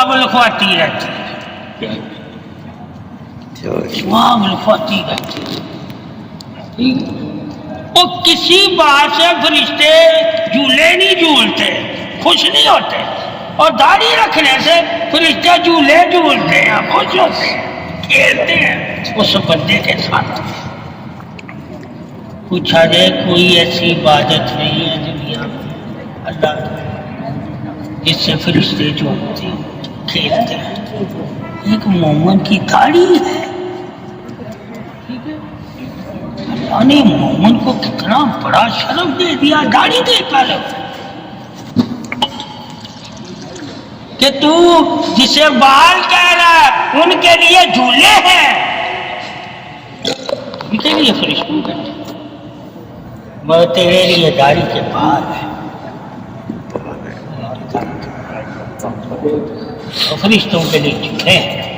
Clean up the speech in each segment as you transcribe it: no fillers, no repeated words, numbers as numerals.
جواب لکھواتی رہتی ہے، جواب لکھواتی رہتی ہے۔ وہ کسی بات سے فرشتے جھولے نہیں جھولتے، خوش نہیں ہوتے، اور داڑھی رکھنے سے فرشتے جھولے جھولتے ہیں، خوش ہوتے ہیں، کھیلتے ہیں اس بندے کے ساتھ۔ پوچھا جائے کوئی ایسی عبادت نہیں ہے دنیا میں اللہ جس سے فرشتے جھولتے ہیں، کھیلتے ہیں؟ ایک مومن کی داڑھی ہے۔ اللہ نے مومن کو کتنا بڑا شرف دے دیا، داڑھی دے کر، کہ تو جسے بال کہہ رہا ہے ان کے لیے جھولے ہیں، ان کے لیے فرشتوں کرتے میں تیرے لیے داڑھی کے بال ہے، فرشتوں کے لیے جھولے ہیں۔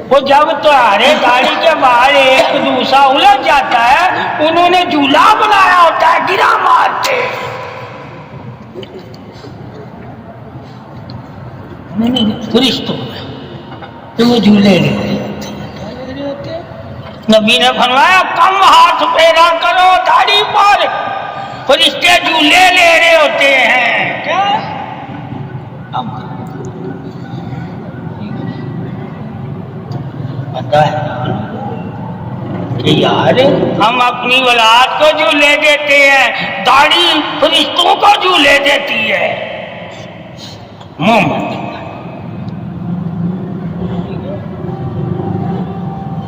وہ جب تمہارے داڑھی کے بال ایک دوسرا الجھ جاتا ہے، انہوں نے جھولا بنایا ہوتا ہے، گرا مارتے، فرشتوں تو وہ جھولے لے رہے ہوتے ہیں۔ نبی نے فرمایا کم ہاتھ پھیرا کرو داڑھی پر، فرشتے جھولے لے رہے ہوتے ہیں۔ کیا پتا ہے کہ یار ہم اپنی اولاد کو جھولے دیتے ہیں، داڑھی فرشتوں کو جھولے دیتی ہے۔ مومن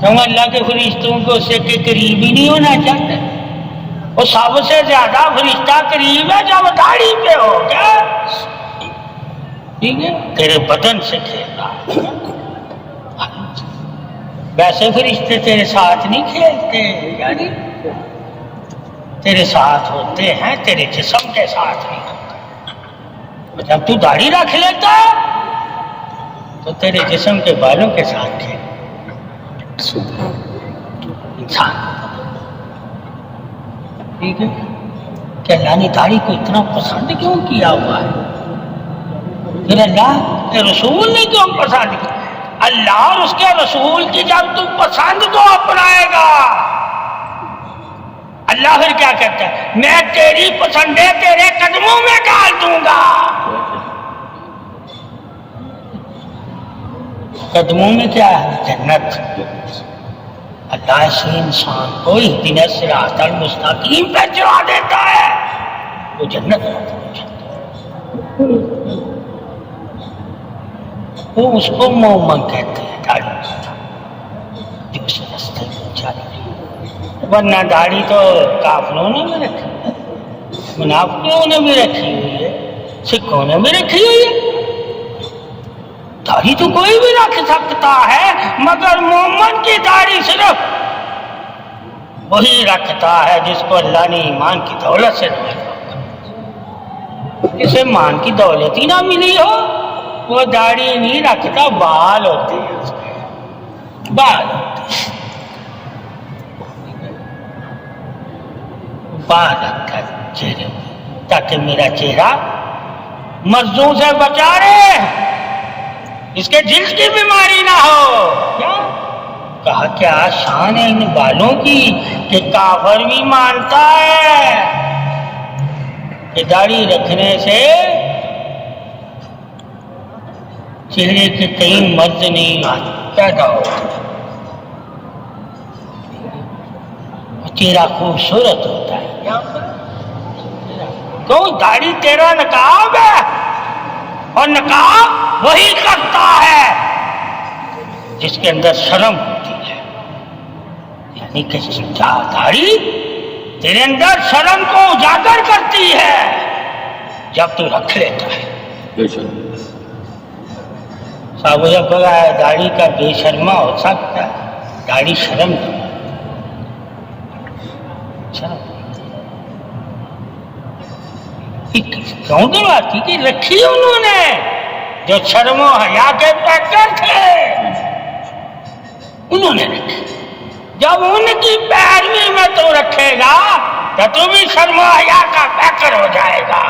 تم اللہ کے فرشتوں کو اس سے کے قریب ہی نہیں ہونا چاہتے، وہ سب سے زیادہ فرشتہ قریب ہے جب داڑھی پہ ہو گیا، ٹھیک ہے، تیرے بدن سے کھیل رہا ہے۔ ویسے فرشتے تیرے ساتھ نہیں کھیلتے، یعنی تیرے ساتھ ہوتے ہیں، تیرے جسم کے ساتھ نہیں ہوتے۔ جب تو داڑھی رکھ لیتا ہے تو تیرے جسم کے بالوں کے ساتھ کھیل انسان، ٹھیک ہے، کہ اللہ نے داڑھی کو اتنا پسند کیوں کیا ہوا ہے؟ پھر اللہ کے رسول نے کیوں پسند کیا؟ اللہ اور اس کے رسول کی جب تو پسند کو اپنائے گا، اللہ پھر کیا کہتا ہے؟ میں تیری پسندیں تیرے قدموں میں ڈال دوں گا۔ قدموں میں کیا ہے؟ جنت۔ اللہ ایسے انسان کو اہدنا الصراط المستقیم پہ چلا دیتا ہے، وہ جنت میں پہنچتا ہے۔ وہ اس کو مومن کہتے ہیں، داڑھی جو اس راستے میں چلے، ورنہ داڑھی تو کافروں نے بھی رکھی ہے، منافقوں نے بھی رکھی ہوئی ہے، سکھوں نے بھی رکھی ہوئی ہے۔ داڑھی تو کوئی بھی رکھ سکتا ہے، مگر مومن کی داڑھی صرف وہی رکھتا ہے جس کو اللہ نے ایمان کی دولت سے نوازا، جسے ایمان کی دولت ہی نہ ملی ہو وہ داڑھی نہیں رکھتا، بال ہوتے ہیں اس کے، بال ہوتے ہیں، بال رکھتا ہے چہرے پہ تاکہ میرا چہرہ مرضوں سے بچا رہے، اس کے جلد کی بیماری نہ ہو۔ کیا کہا؟ کیا شان ہے ان بالوں کی کہ کافر بھی مانتا ہے کہ داڑھی رکھنے سے چہرے کے کئی مرض نہیں پیدا ہوتے، چہرہ خوبصورت ہوتا ہے۔ تو داڑھی تیرا نقاب ہے، اور نقاب وہی کرتا ہے جس کے اندر شرم ہوتی ہے، یعنی کہ داڑھی تیرے اندر شرم کو اجاگر کرتی ہے جب تو رکھ لیتا ہے۔ صاحب جب بولا ہے داڑھی کا بے شرما ہو سکتا ہے، داڑھی شرم نہیں، کیوں دلواتی کہ رکھی انہوں نے جو شرم و حیا کے پیکر تھے، انہوں نے رکھی۔ جب ان کی پیروی میں تو رکھے گا تو بھی شرم و حیا کا پیکر ہو جائے گا۔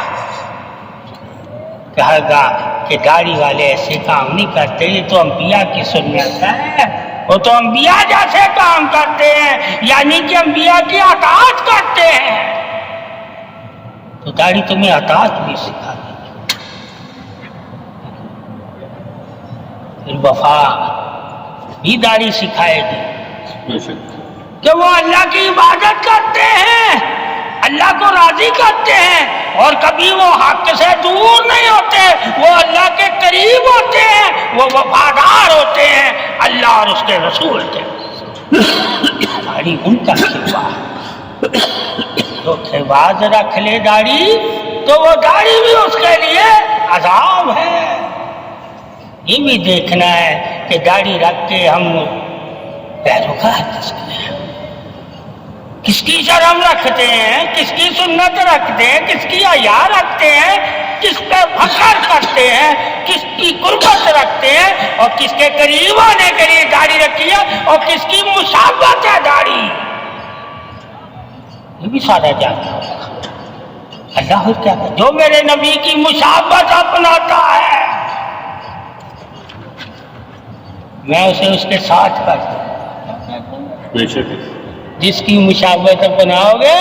کہا گا کہ داڑھی والے ایسے کام نہیں کرتے، یہ تو انبیاء کی سنت ہے، وہ تو انبیاء جیسے کام کرتے ہیں، یعنی کہ انبیاء کی اطاعت کرتے ہیں۔ تو داڑھی تمہیں اطاعت بھی سکھا دے گی، پھر وفا بھی داڑھی سکھائے گی کہ وہ اللہ کی عبادت کرتے ہیں، اللہ کو راضی کرتے ہیں، اور کبھی وہ حق سے دور نہیں ہوتے، وہ اللہ کے قریب ہوتے ہیں، وہ وفادار ہوتے ہیں اللہ اور اس کے رسول کے۔ داڑھی ان کا کھلوا، جو کھلواز رکھ لے داڑھی تو وہ داڑھی بھی اس کے لیے عذاب ہے۔ یہ بھی دیکھنا ہے کہ داڑھی رکھ کے ہم پیروکار کس کے ہیں، کس کی شرم رکھتے ہیں، کس کی سنت رکھتے ہیں، کس کی حیا رکھتے ہیں، کس پہ فخر کرتے ہیں، کس کی قربت رکھتے ہیں، اور کس کے قریب آنے کے لیے داڑھی رکھی ہے، اور کس کی مشابہت ہے داڑھی، یہ بھی سارا جانتا ہوگا۔ اللہ کیا کہ جو میرے نبی کی مشابہت اپناتا ہے میں اسے اس کے ساتھ کرتا ہوں۔ جس کی مشابہت اپناؤ گے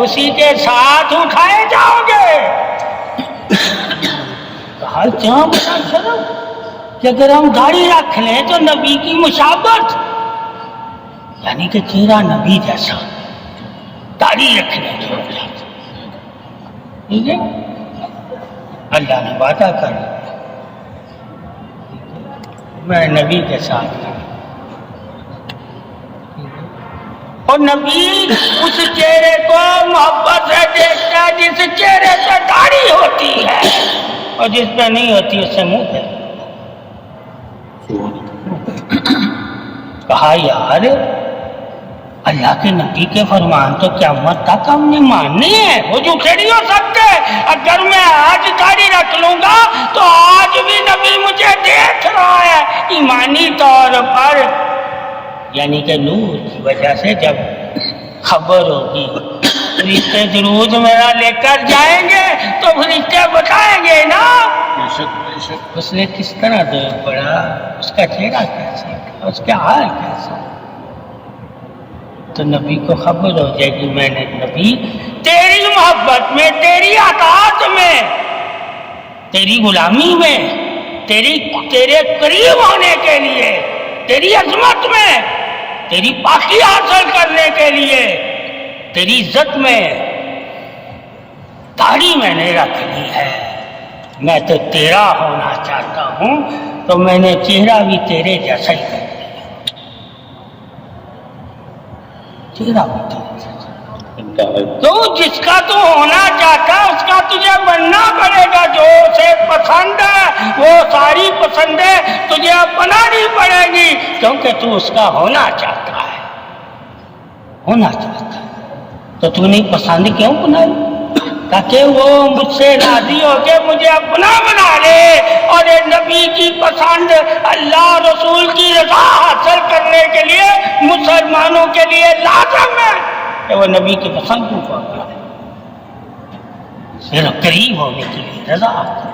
اسی کے ساتھ اٹھائے جاؤ گے۔ کہا کیا بتا چلو کہ اگر ہم داڑھی رکھ لیں تو نبی کی مشابہت، یعنی کہ چہرہ نبی جیسا، داڑھی رکھنے کی وجہ سے، ٹھیک ہے؟ اللہ نے وعدہ کر میں نبی کے ساتھ ہوں، اور نبی اس چہرے کو محبت سے دیکھتا ہے جس چہرے سے داڑھی ہوتی ہے، اور جس پہ نہیں ہوتی اس سے منہ پہ۔ کہا یار اللہ کے نبی کے فرمان تو قیامت تک ہم نے ماننے ہیں، وہ جھوٹے نہیں ہو سکتے۔ اگر میں آج داڑھی رکھ لوں گا تو آج بھی نبی مجھے دیکھ رہا ہے ایمانی طور پر، یعنی کہ نور کی وجہ سے جب خبر ہوگی فرشتے درود میرا لے کر جائیں گے تو فرشتے بتائیں گے نا اس نے کس طرح دور پڑا، اس کا چہرہ کیسا، اس کا حال کیسا، تو نبی کو خبر ہو جائے گی میں نے نبی تیری محبت میں، تیری اطاعت میں، تیری غلامی میں، تیرے قریب ہونے کے لیے، تیری عظمت میں، تیری پاکی حاصل کرنے کے لیے، تیری عزت میں داڑھی میں نے رکھ لی ہے۔ میں تو تیرا ہونا چاہتا ہوں تو میں نے چہرہ بھی تیرے جیسا ہی کر دیا، چہرہ بھی تیرے جیسا۔ تو جس کا تو ہونا چاہتا ہے اس کا تجھے بننا پڑے گا، جو اسے پسند ہے وہ ساری پسندیں تجھے اپنانی پڑے گی، کیونکہ تو اس کا ہونا چاہتا ہے، ہونا چاہتا ہے تو تو نہیں پسند کیوں بنائی؟ تاکہ وہ مجھ سے راضی ہو کے مجھے اپنا بنا لے، اور نبی کی پسند اللہ رسول کی رضا حاصل کرنے کے لیے مسلمانوں کے لیے لازم ہے کہ وہ نبی کی پسند کو پاتا ہے، صرف قریب ہونے کے لیے رضا حاصل۔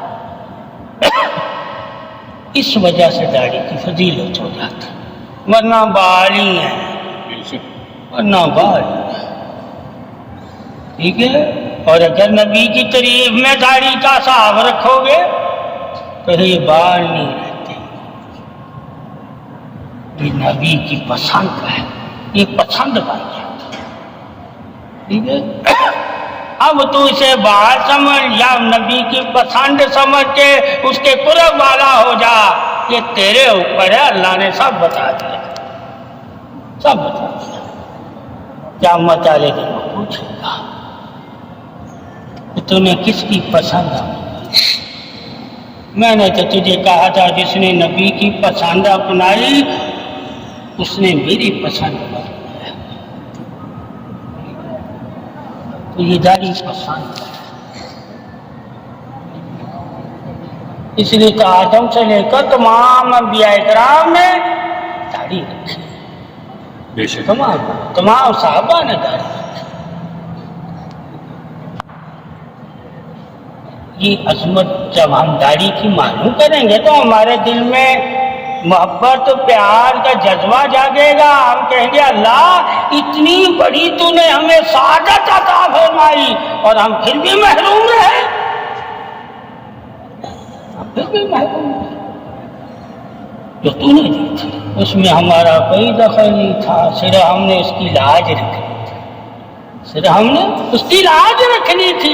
اس وجہ سے داڑھی کی فضیلت ہو جاتی، ورنہ بال ہی ہے، ورنہ بال ہی ہے، ٹھیک ہے؟ اور اگر نبی کی تعریف میں داڑھی کا حساب رکھو گے تو یہ بال نہیں رہتے، یہ نبی کی پسند ہے، یہ پسند بن جاتا ہے، ٹھیک ہے؟ اب تو اسے بال سمجھ یا نبی کی پسند سمجھ کے اس کے قرب والا ہو جا، یہ تیرے اوپر ہے، اللہ نے سب بتا دیا، سب بتا دیا۔ قیامت والے دن وہ پوچھے گا تو نے کس کی پسند ہے؟ میں نے تو تجھے کہا تھا جس نے نبی کی پسند اپنائی اس نے میری پسند اپنائی، تو یہ داڑھی پسند ہے، اس لیے تو آدم سے لے کر تمام انبیاء کرام نے داڑھی رکھی، تمام صحابہ نے داڑھی رکھی، یہ عظمت جب ہم داڑھی کی معلوم کریں گے تو ہمارے دل میں محبت و پیار کا جذبہ جاگے گا. ہم کہیں گے اللہ اتنی بڑی تو نے ہمیں سعادت عطا فرمائی اور ہم پھر بھی محروم رہے. پھر بھی محروم رہے. جو تو نے دی تھی اس میں ہمارا کوئی دخل نہیں تھا. صرف ہم نے اس کی لاج رکھنی تھی. صرف ہم نے اس کی لاج رکھنی تھی.